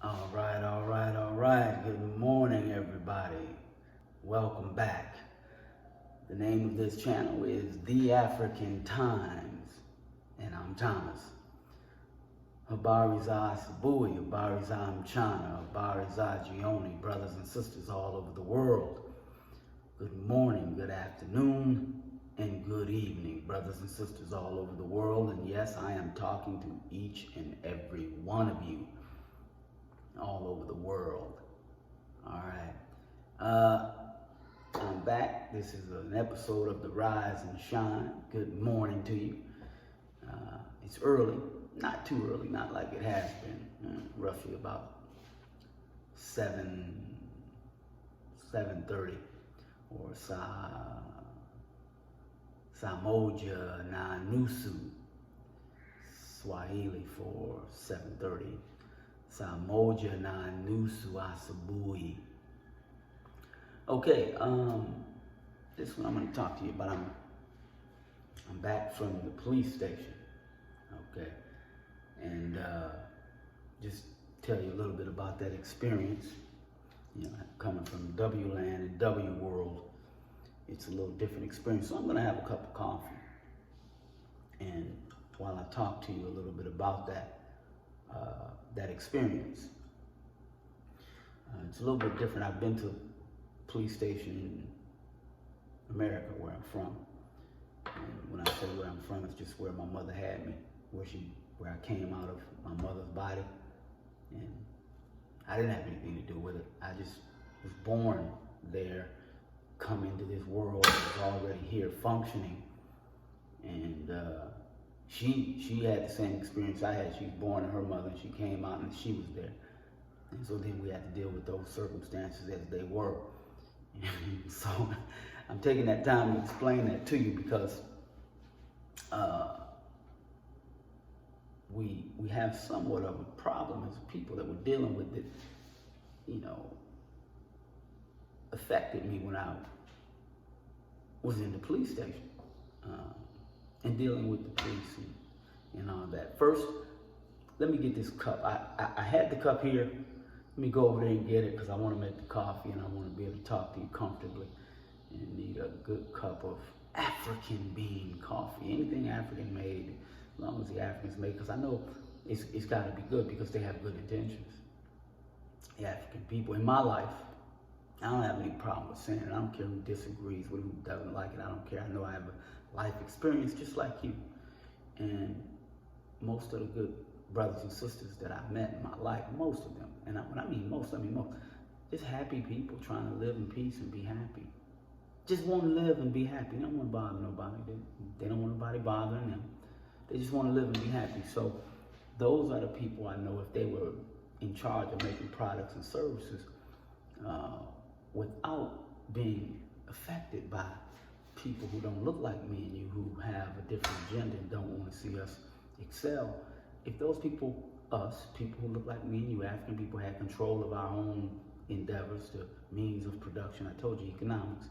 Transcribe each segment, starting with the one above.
All right, all right, all right. Good morning, everybody. Welcome back. The name of this channel is The African Times, and I'm Thomas. Habariza Sabui, Habariza Mchana, Habariza Gioni, brothers and sisters all over the world. Good morning, good afternoon, and good evening, brothers and sisters all over the world. And yes, I am talking to each and every one of you all over the world. All right. I'm back. This is an episode of The Rise and Shine. Good morning to you. It's early, not too early, not like it has been. Roughly about 7:30 or Samoja na nusu, Swahili for 7:30. Samoja na nusu asubuhi. Okay, this is what I'm going to talk to you about. I'm back from the police station, okay, and just tell you a little bit about that experience. You know, coming from W land and W world, it's a little different experience. So I'm going to have a cup of coffee, and while I talk to you a little bit about that experience, it's a little bit different. I've been to police station in America, where I'm from. And when I say where I'm from, it's just where my mother had me, where I came out of my mother's body, and I didn't have anything to do with it. I just was born there, come into this world, was already here functioning, and she had the same experience I had. She was born in her mother, and she came out, and she was there. And so then we had to deal with those circumstances as they were. So I'm taking that time to explain that to you because we have somewhat of a problem as people that we're dealing with that, you know, affected me when I was in the police station and dealing with the police and all that. First, let me get this cup. I had the cup here. Let me go over there and get it because I want to make the coffee and I want to be able to talk to you comfortably. And need a good cup of African bean coffee. Anything African made, as long as the Africans made, because I know it's got to be good because they have good intentions. The African people in my life, I don't have any problem with saying it. I don't care who disagrees with, who doesn't like it. I don't care. I know I have a life experience just like you. And most of the good brothers and sisters that I've met in my life, most of them, and when I mean most, just happy people trying to live in peace and be happy. Just want to live and be happy. They don't want to bother nobody. They don't want nobody bothering them. They just want to live and be happy. So those are the people I know if they were in charge of making products and services without being affected by people who don't look like me and you, who have a different agenda and don't want to see us excel. If those people, us, people who look like me and you, African people, had control of our own endeavors, the means of production, I told you economics,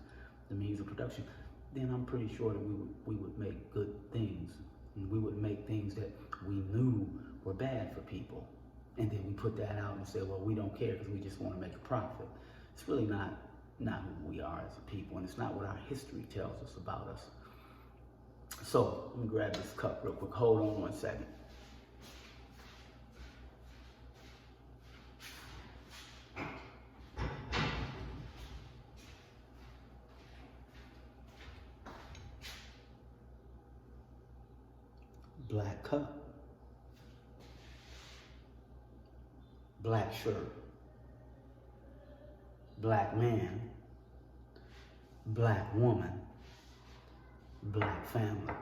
the means of production, then I'm pretty sure that we would make good things. And we would make things that we knew were bad for people. And then we put that out and say, well, we don't care because we just want to make a profit. It's really not who we are as a people, and it's not what our history tells us about us. So let me grab this cup real quick. Hold on one second. Black cup, black shirt, black man, black woman, black family.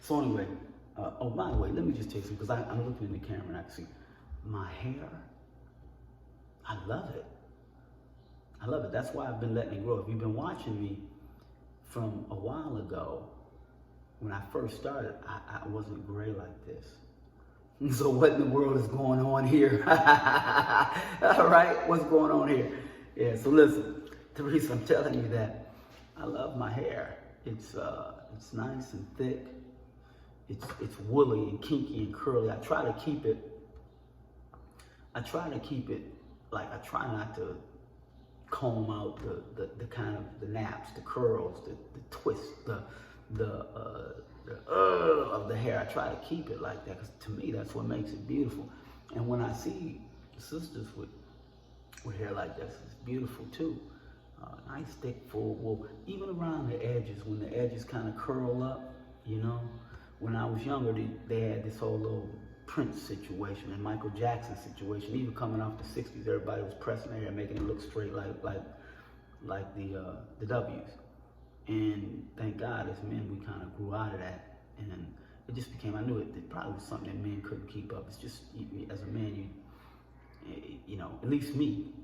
So anyway, oh, by the way, let me just tell you something, because I'm looking in the camera and I can see my hair. I love it. I love it. That's why I've been letting it grow. If you've been watching me from a while ago, when I first started, I wasn't gray like this. So what in the world is going on here? All right, what's going on here? Yeah, so listen, Teresa, I'm telling you that I love my hair. It's nice and thick. It's woolly and kinky and curly. I try to keep it I try to keep it, like, I try not to comb out the kind of the naps, the curls, the twists, of the hair. I try to keep it like that because to me that's what makes it beautiful. And when I see sisters with hair like this, it's beautiful too. Nice thick full wool, even around the edges when the edges kind of curl up. You know, when I was younger, they had this whole little Prince situation and Michael Jackson situation. Even coming off the '60s, everybody was pressing their hair, making it look straight like the W's. And thank God, as men, we kind of grew out of that, and it just became. I knew it probably was something that men couldn't keep up. It's just, as a man, you know, at least me,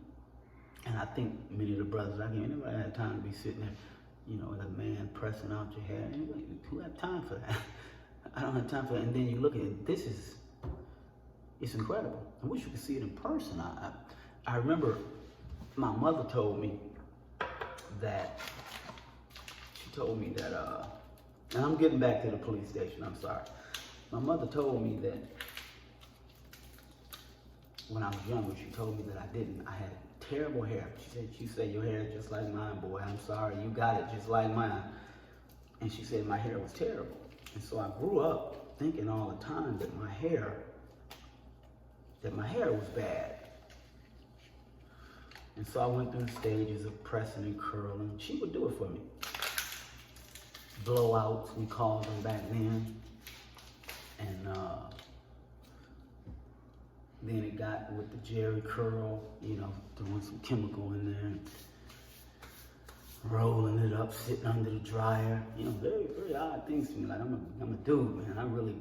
and I think many of the brothers I came, nobody had time to be sitting there, you know, as a man pressing out your hair. Anyway, who had time for that? I don't have time for that. And then you look at it. It's incredible. I wish you could see it in person. I remember my mother told me that. She told me that, and I'm getting back to the police station, I'm sorry. My mother told me that when I was younger, she told me that I had terrible hair. She said, your hair is just like mine, boy. I'm sorry, you got it just like mine. And she said my hair was terrible. And so I grew up thinking all the time that my hair was bad. And so I went through the stages of pressing and curling. She would do it for me. Blowouts, we called them back then. And then it got with the Jerry curl, you know, throwing some chemical in there, and rolling it up, sitting under the dryer. You know, very, very odd things to me. Like, I'm a dude, man. I'm a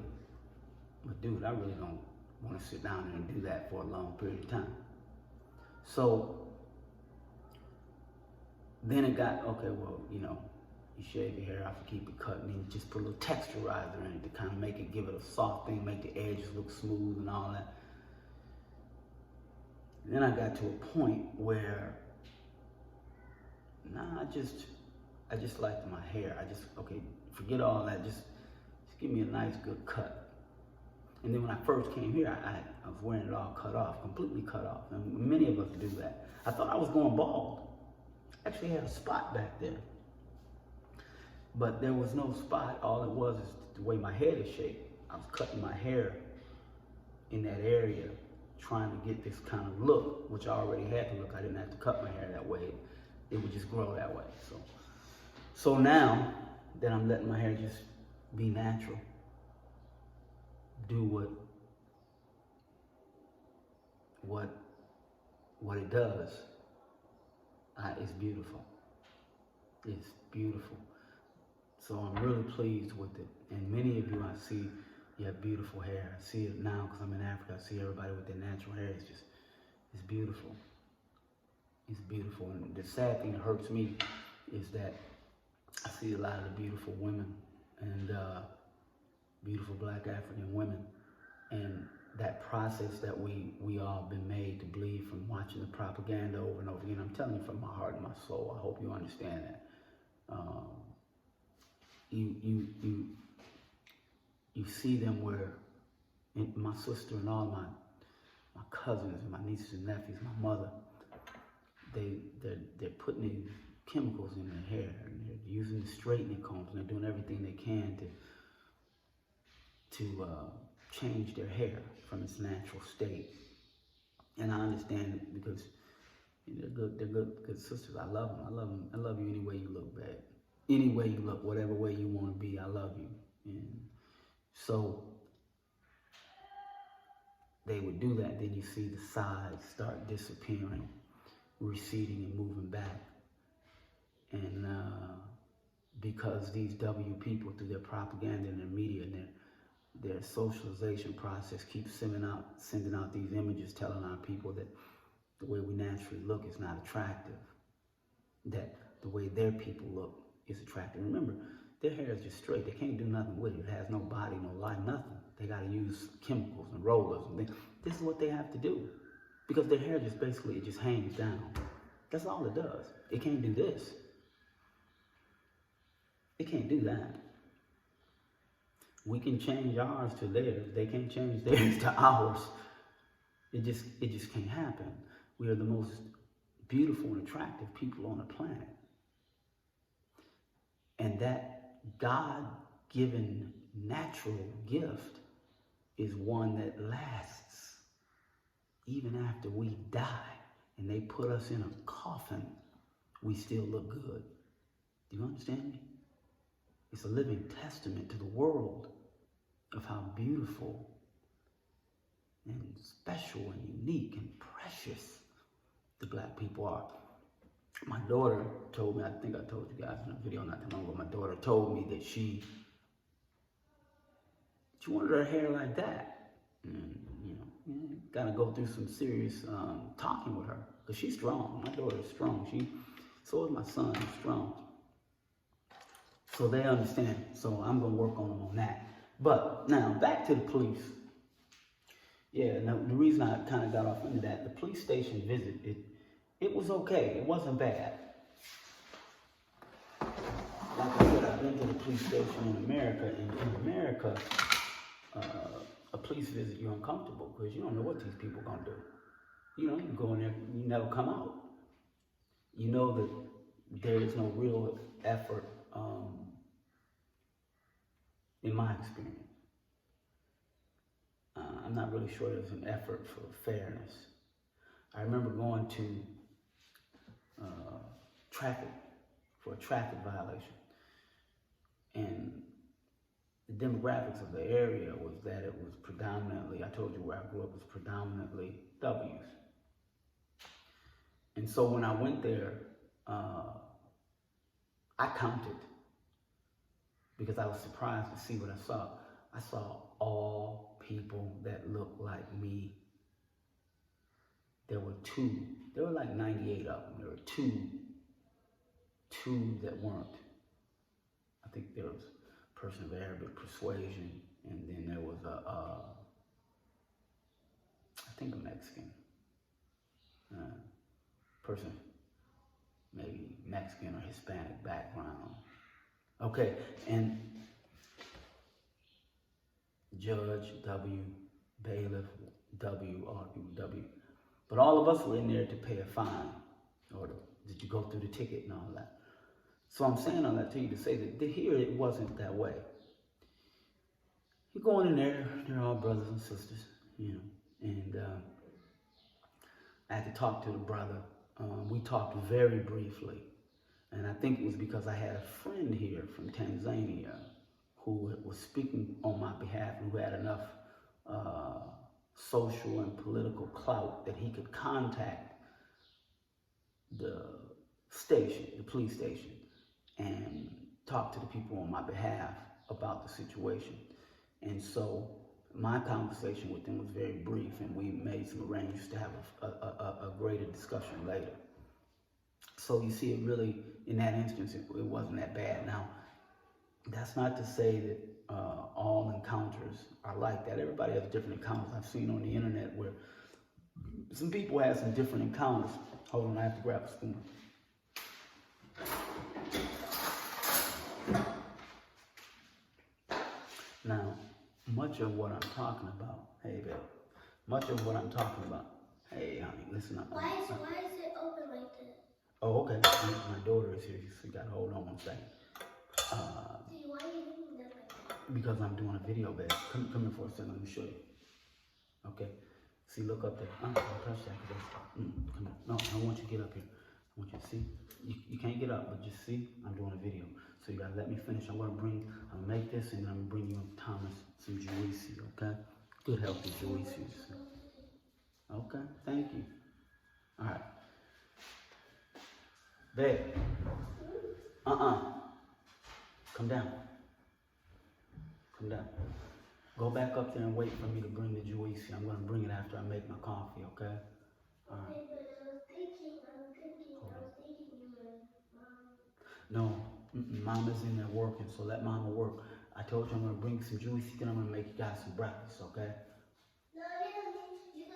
dude. I really don't want to sit down there and do that for a long period of time. So then it got, okay, well, you know, you shave your hair off and keep it cut, and then you just put a little texturizer in it to kind of make it, give it a soft thing, make the edges look smooth and all that. And then I got to a point where, I just liked my hair. Okay, forget all that, just give me a nice good cut. And then when I first came here, I was wearing it all cut off, completely cut off. And many of us do that. I thought I was going bald. Actually had a spot back there. But there was no spot. All it was is the way my head is shaped. I was cutting my hair in that area, trying to get this kind of look, which I already had the look. I didn't have to cut my hair that way. It would just grow that way. So now that I'm letting my hair just be natural, do what it does, it's beautiful. It's beautiful. So I'm really pleased with it. And many of you, I see, you have beautiful hair. I see it now because I'm in Africa. I see everybody with their natural hair. It's beautiful. It's beautiful. And the sad thing that hurts me is that I see a lot of the beautiful women and beautiful Black African women, and that process that we all been made to believe from watching the propaganda over and over again. I'm telling you from my heart and my soul. I hope you understand that. You see them where my sister and all my cousins and my nieces and nephews, my mother, they're putting these chemicals in their hair, and they're using the straightening combs, and they're doing everything they can to change their hair from its natural state. And I understand it because they're good sisters. I love them. I love you any way you look, babe. Any way you look, whatever way you want to be, I love you. And so they would do that. Then you see the sides start disappearing, receding and moving back. And because these W people, through their propaganda and their media and their socialization process, keep sending out these images telling our people that the way we naturally look is not attractive, that the way their people look is attractive. Remember, their hair is just straight. They can't do nothing with it. It has no body, no life, nothing. They got to use chemicals and rollers. And this is what they have to do, because their hair just basically, it just hangs down. That's all it does. It can't do this. It can't do that. We can change ours to theirs. They can't change theirs to ours. It just can't happen. We are the most beautiful and attractive people on the planet. And that God-given natural gift is one that lasts even after we die and they put us in a coffin, we still look good. Do you understand me? It's a living testament to the world of how beautiful and special and unique and precious the black people are. My daughter told me, I think I told you guys in a video not too long ago, my daughter told me that she wanted her hair like that. And, gotta go through some serious talking with her, because she's strong. My daughter's strong. So is my son, he's strong. So they understand. So I'm gonna work on them on that. But now back to the police. Yeah, now the reason I kind of got off into that, the police station visit, it was okay. It wasn't bad. Like I said, I've been to the police station in America. In America, a police visit, you're uncomfortable because you don't know what these people gonna do. You go in there, you never come out. You know that there is no real effort, in my experience. I'm not really sure there's an effort for fairness. I remember going to traffic for a traffic violation, and the demographics of the area was that it was predominantly, I told you where I grew up, was predominantly W's. And so when I went there, I counted because I was surprised to see what I saw. I saw all people that looked like me. There were like 98 of them. There were two that weren't. I think there was a person of Arabic persuasion, and then there was I think a Mexican person, maybe Mexican or Hispanic background. Okay, and judge, W, bailiff, W, all the people, W. But all of us were in there to pay a fine, or did you go through the ticket and all that. So I'm saying all that to you to say that here it wasn't that way. You're going in there, they're all brothers and sisters, and I had to talk to the brother. We talked very briefly, and I think it was because I had a friend here from Tanzania who was speaking on my behalf, who had enough social and political clout that he could contact the station, the police station, and talk to the people on my behalf about the situation. And so my conversation with them was very brief, and we made some arrangements to have a greater discussion later. So you see, it really, in that instance, it wasn't that bad. Now, that's not to say that all encounters are like that. Everybody has different encounters. I've seen on the internet where some people have some different encounters. Hold on, I have to grab a spoon. Now, much of what I'm talking about, hey babe, much of what I'm talking about, hey honey, listen up. Why is it open like this? Oh, okay. My daughter is here, so you gotta hold on one second. Why are you doing that like that? Because I'm doing a video, babe. Come here for a second, let me show you. Okay. See, look up there. Don't touch that. Come here. No, I want you to get up here. I want you to see. You can't get up, but just see, I'm doing a video. So you gotta let me finish. I'm gonna make this, and then I'm gonna bring you, Thomas, some Juicy, okay? Good healthy Juicy. Okay, thank you. All right. Babe. Come down. Come down. Go back up there and wait for me to bring the Juicy. I'm gonna bring it after I make my coffee, okay? All right. Okay, but I was thinking you were mom. No, Mama's in there working, so let Mama work. I told you I'm gonna bring some Juicy, then I'm gonna make you guys some breakfast, okay? No, you can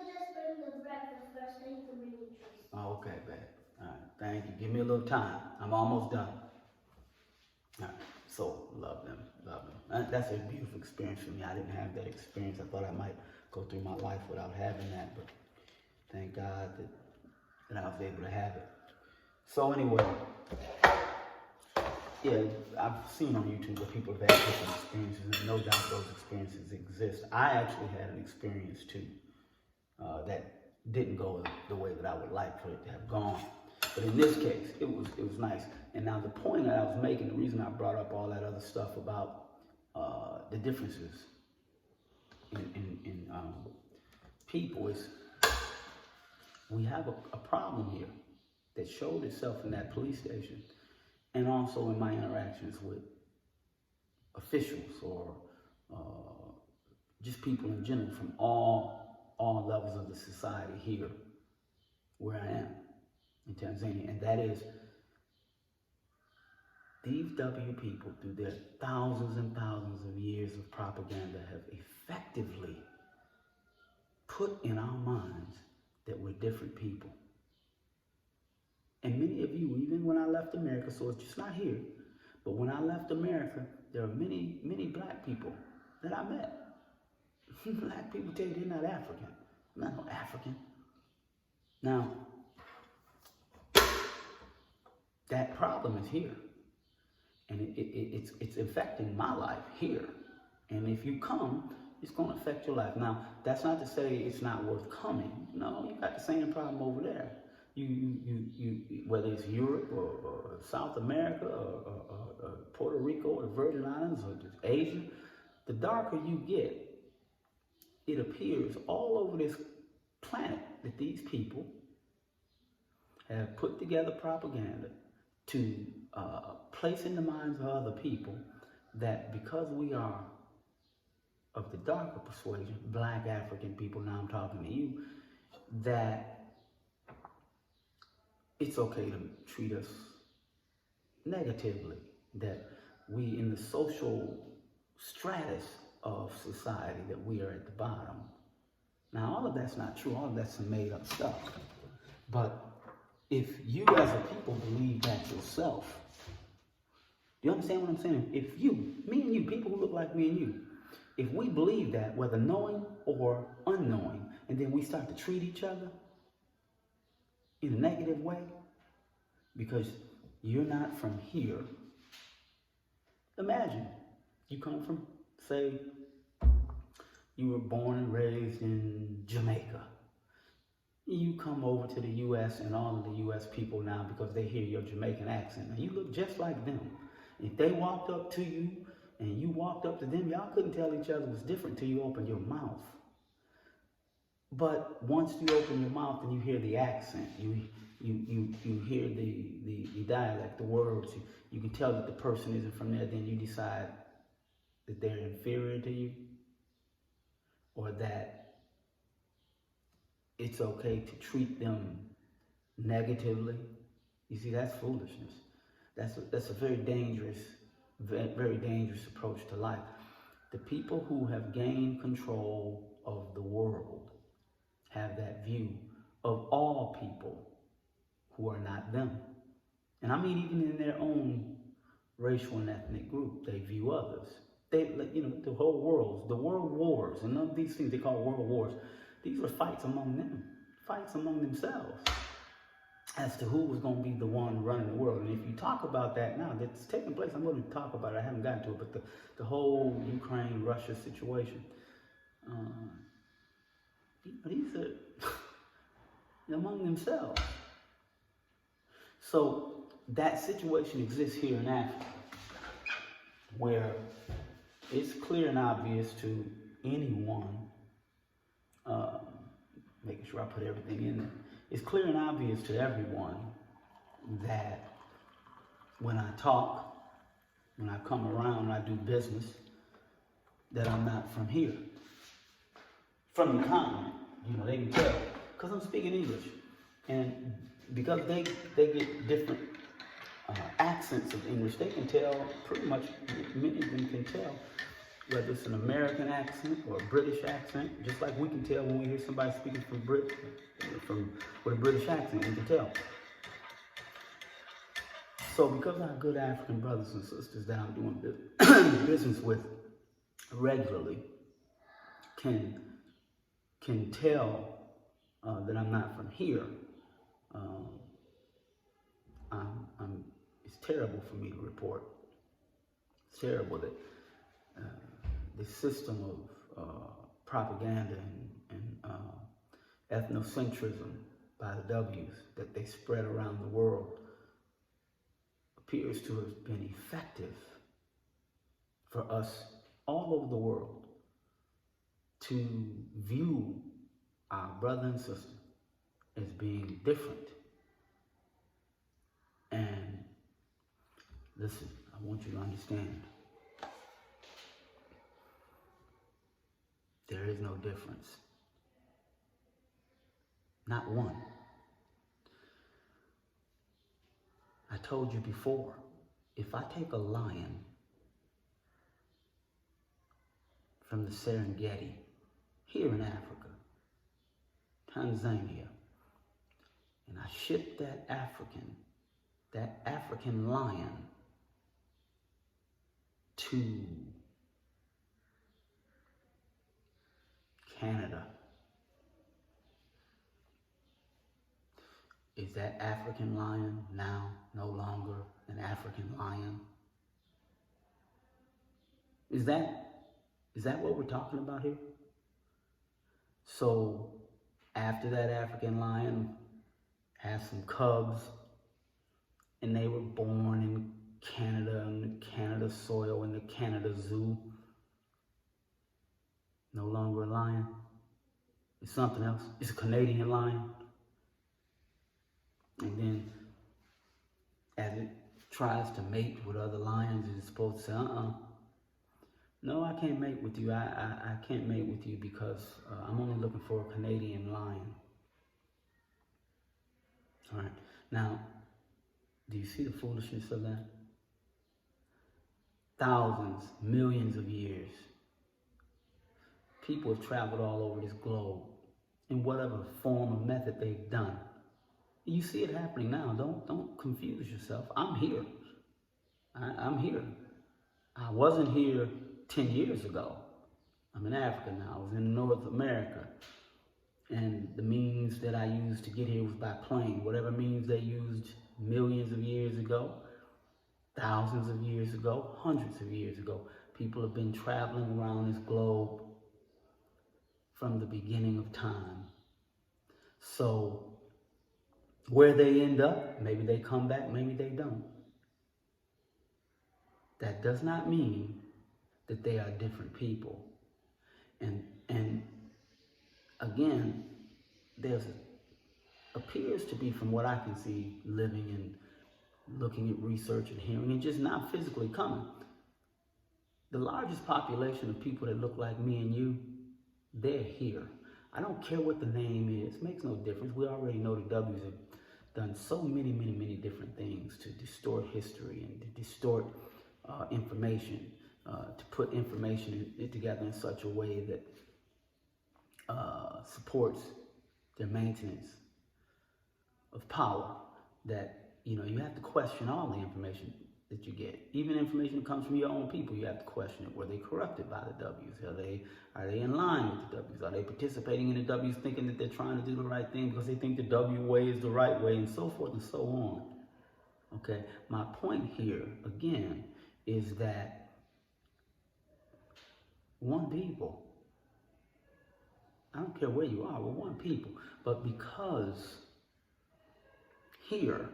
just bring the breakfast first, then you can bring the juice. Oh, okay, babe. All right, thank you. Give me a little time. I'm almost done. All right, so love them. That's a beautiful experience for me. I didn't have that experience. I thought I might go through my life without having that, but thank God that I was able to have it. So anyway, yeah, I've seen on YouTube that people have had different experiences, and no doubt those experiences exist. I actually had an experience too that didn't go the way that I would like for it to have gone. But in this case, it was nice. And now the point that I was making, the reason I brought up all that other stuff about the differences in people is we have a problem here that showed itself in that police station, and also in my interactions with officials or just people in general from all levels of the society here where I am in Tanzania. And that is, these W people, through their thousands and thousands of years of propaganda, have effectively put in our minds that we're different people. And many of you, even when I left America, so it's just not here, but when I left America, there are many, many black people that I met. Black people tell you they're not African. I'm not no African. Now, that problem is here. And it's affecting my life here. And if you come, it's going to affect your life. Now, that's not to say it's not worth coming. No, you got the same problem over there. You whether it's Europe or South America or Puerto Rico or the Virgin Islands or just Asia, the darker you get, it appears all over this planet that these people have put together propaganda to place in the minds of other people that because we are of the darker persuasion, black African people, now I'm talking to you, that it's okay to treat us negatively, that we in the social stratus of society, that we are at the bottom. Now, all of that's not true. All of that's some made up stuff. But if you as a people believe that yourself, do you understand what I'm saying? If you, me and you, people who look like me and you, if we believe that, whether knowing or unknowing, and then we start to treat each other in a negative way because you're not from here. Imagine you come from, say, you were born and raised in Jamaica. You come over to the U.S. and all of the U.S. people now, because they hear your Jamaican accent, and you look just like them. If they walked up to you and you walked up to them, y'all couldn't tell each other was different till you opened your mouth. But once you open your mouth and you hear the accent, you hear the dialect, the words, you can tell that the person isn't from there, then you decide that they're inferior to you, or that it's okay to treat them negatively. You see, that's foolishness. That's a very dangerous approach to life. The people who have gained control of the world have that view of all people who are not them. And I mean, even in their own racial and ethnic group, they view others. They, the whole world, the world wars, and none of these things they call world wars, these are fights among them, fights among themselves, as to who was going to be the one running the world. And if you talk about that now, that's taking place, I'm going to talk about it, I haven't gotten to it, but the whole Ukraine-Russia situation, these are among themselves. So that situation exists here in Africa, where it's clear and obvious to anyone, making sure I put everything in there, it's clear and obvious to everyone that when I talk, when I come around and I do business, that I'm not from here, from the continent. They can tell, because I'm speaking English. And because they get different accents of English, they can tell, pretty much many of them can tell whether it's an American accent or a British accent, just like we can tell when we hear somebody speaking with a British accent, we can tell. So because our good African brothers and sisters that I'm doing business with regularly can can tell that I'm not from here, it's terrible for me to report. It's terrible that the system of propaganda and ethnocentrism by the W's that they spread around the world appears to have been effective for us all over the world to view our brother and sister as being different. And listen, I want you to understand, there is no difference. Not one. I told you before, if I take a lion from the Serengeti, here in Africa, Tanzania, and I ship that African lion to Canada, is that African lion now no longer an African lion? Is that what we're talking about here? So after that African lion had some cubs and they were born in Canada, in the Canada soil, in the Canada zoo, no longer a lion. It's something else. It's a Canadian lion. And then as it tries to mate with other lions, it's supposed to say, no, I can't mate with you. I can't mate with you because I'm only looking for a Canadian lion. All right. Now, do you see the foolishness of that? Thousands, millions of years, people have traveled all over this globe in whatever form or method they've done. You see it happening now. Don't confuse yourself. I'm here. I'm here. I wasn't here 10 years ago. I'm in Africa now. I was in North America. And the means that I used to get here was by plane. Whatever means they used millions of years ago, thousands of years ago, hundreds of years ago. People have been traveling around this globe from the beginning of time. So where they end up, maybe they come back, maybe they don't. That does not mean that they are different people. And again, appears to be, from what I can see, living and looking at research and hearing, and just not physically coming. The largest population of people that look like me and you, they're here. I don't care what the name is. It makes no difference. We already know the W's have done so many different things to distort history and to distort information, to put information together in such a way that supports their maintenance of power, that you have to question all the information that you get. Even information that comes from your own people, you have to question it. Were they corrupted by the W's? Are they in line with the W's? Are they participating in the W's, thinking that they're trying to do the right thing because they think the W way is the right way, and so forth and so on? Okay, my point here, again, is that one people, I don't care where you are, we're one people. But because here,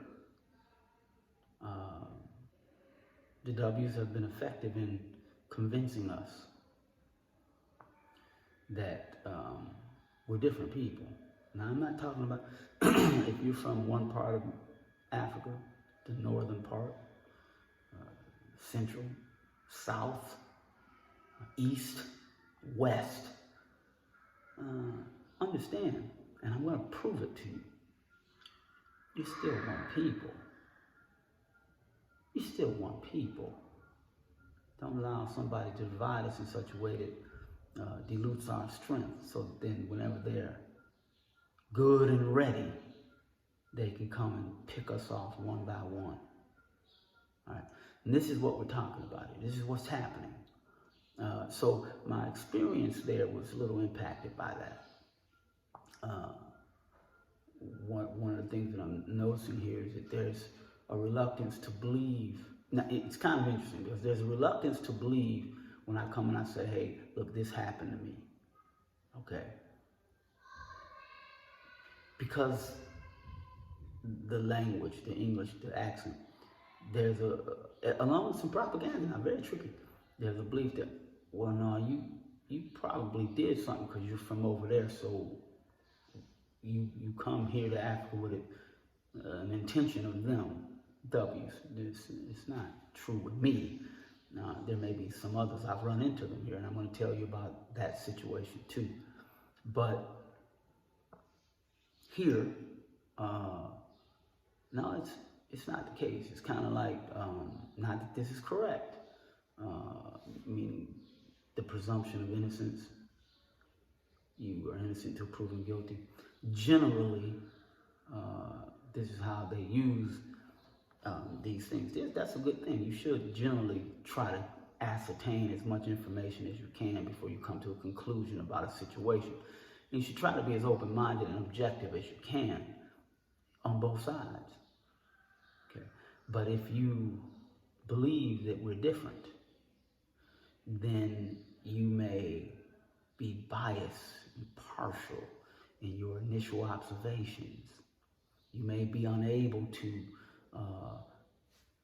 the W's have been effective in convincing us that we're different people. Now, I'm not talking about if you're from one part of Africa, the northern part, central, south, east, west. Understand, and I'm going to prove it to you. You're still one people. You're still one people. Don't allow somebody to divide us in such a way that dilutes our strength, so that then whenever they're good and ready, they can come and pick us off one by one. All right? And this is what we're talking about here. This is what's happening. So my experience there was a little impacted by that. one of the things that I'm noticing here is that there's a reluctance to believe. Now, it's kind of interesting because there's a reluctance to believe when I come and I say, hey, look, this happened to me. Okay. Because the language, the English, the accent, there's along with some propaganda, now very tricky, there's a belief that, well, no, you probably did something because you're from over there, so you come here to Africa with an intention of them, W's. It's not true with me. There may be some others. I've run into them here, and I'm going to tell you about that situation too. But here, no, it's not the case. It's kind of like, not that this is correct, meaning the presumption of innocence. You are innocent until proven guilty. Generally, this is how they use these things. That's a good thing. You should generally try to ascertain as much information as you can before you come to a conclusion about a situation. And you should try to be as open-minded and objective as you can on both sides. Okay. But if you believe that we're different, then you may be biased and partial in your initial observations. You may be unable to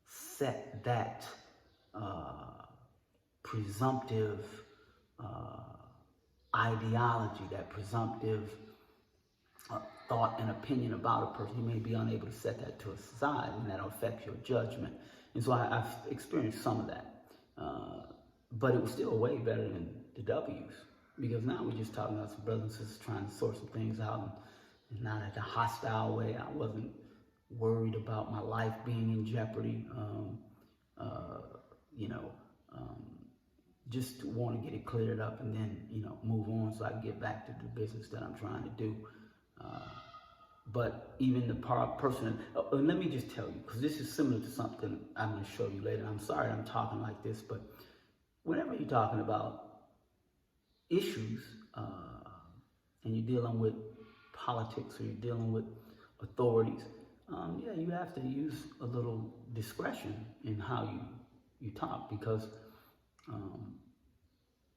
set that presumptive ideology, that presumptive thought and opinion about a person. You may be unable to set that to a side, and that'll affect your judgment. And so I've experienced some of that. But it was still way better than the W's, because now we're just talking about some brothers and sisters trying to sort some things out, and not in a hostile way. I wasn't worried about my life being in jeopardy. Just want to get it cleared up and then, move on so I can get back to the business that I'm trying to do. But even the person, let me just tell you, because this is similar to something I'm going to show you later. I'm sorry I'm talking like this, but whenever you're talking about issues and you're dealing with politics or you're dealing with authorities, you have to use a little discretion in how you talk, because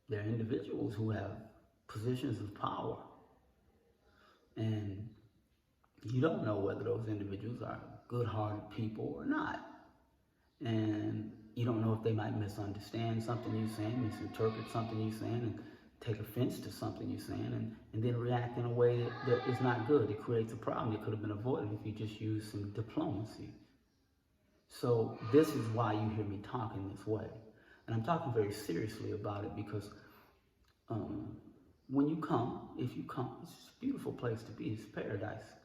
there are individuals who have positions of power, and you don't know whether those individuals are good-hearted people or not. And you don't know if they might misunderstand something you're saying, misinterpret something you're saying, and take offense to something you're saying, and then react in a way that is not good. It creates a problem that could have been avoided if you just used some diplomacy. So this is why you hear me talking this way. And I'm talking very seriously about it because when you come, if you come, it's a beautiful place to be. It's paradise.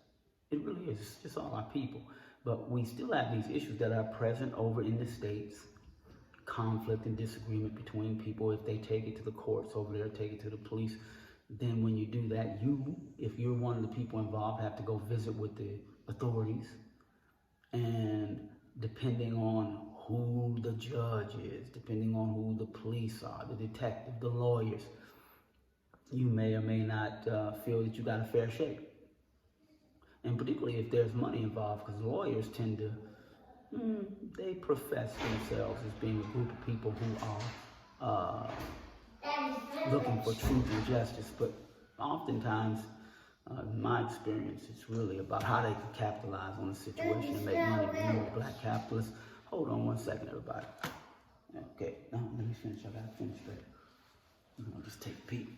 It really is. It's just all our people. But we still have these issues that are present over in the States. Conflict and disagreement between people. If they take it to the courts over there, take it to the police, then when you do that, if you're one of the people involved, have to go visit with the authorities. And depending on who the judge is, depending on who the police are, the detective, the lawyers, you may or may not feel that you got a fair shake. And particularly if there's money involved, because lawyers tend to, they profess themselves as being a group of people who are looking for truth and justice. But oftentimes, in my experience, it's really about how they can capitalize on the situation and make money. Remember, black capitalists. Hold on one second, everybody. Okay, let me finish. I gotta finish that. I'll just take a peek.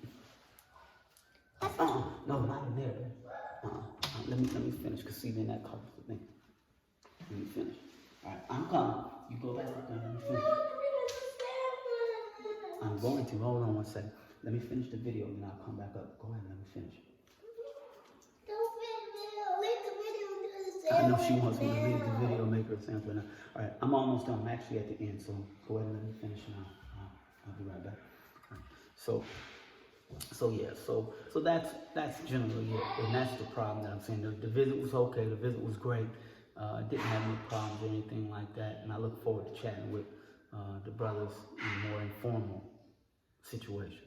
No, not in there. Let me finish, because see, then that covers the thing. Let me finish. All right, I'm coming. You go back up there. Let me finish. I'm going to. Hold on one second. Let me finish the video, and I'll come back up. Go ahead and let me finish. I know she wants me to leave the video, make her sound right now. All right, I'm almost done. I'm actually at the end, so go ahead and let me finish, and I'll be right back. All right. So that's generally it, and that's the problem that I'm saying. The visit was okay. The visit was great. Didn't have any problems or anything like that, and I look forward to chatting with the brothers in a more informal situation.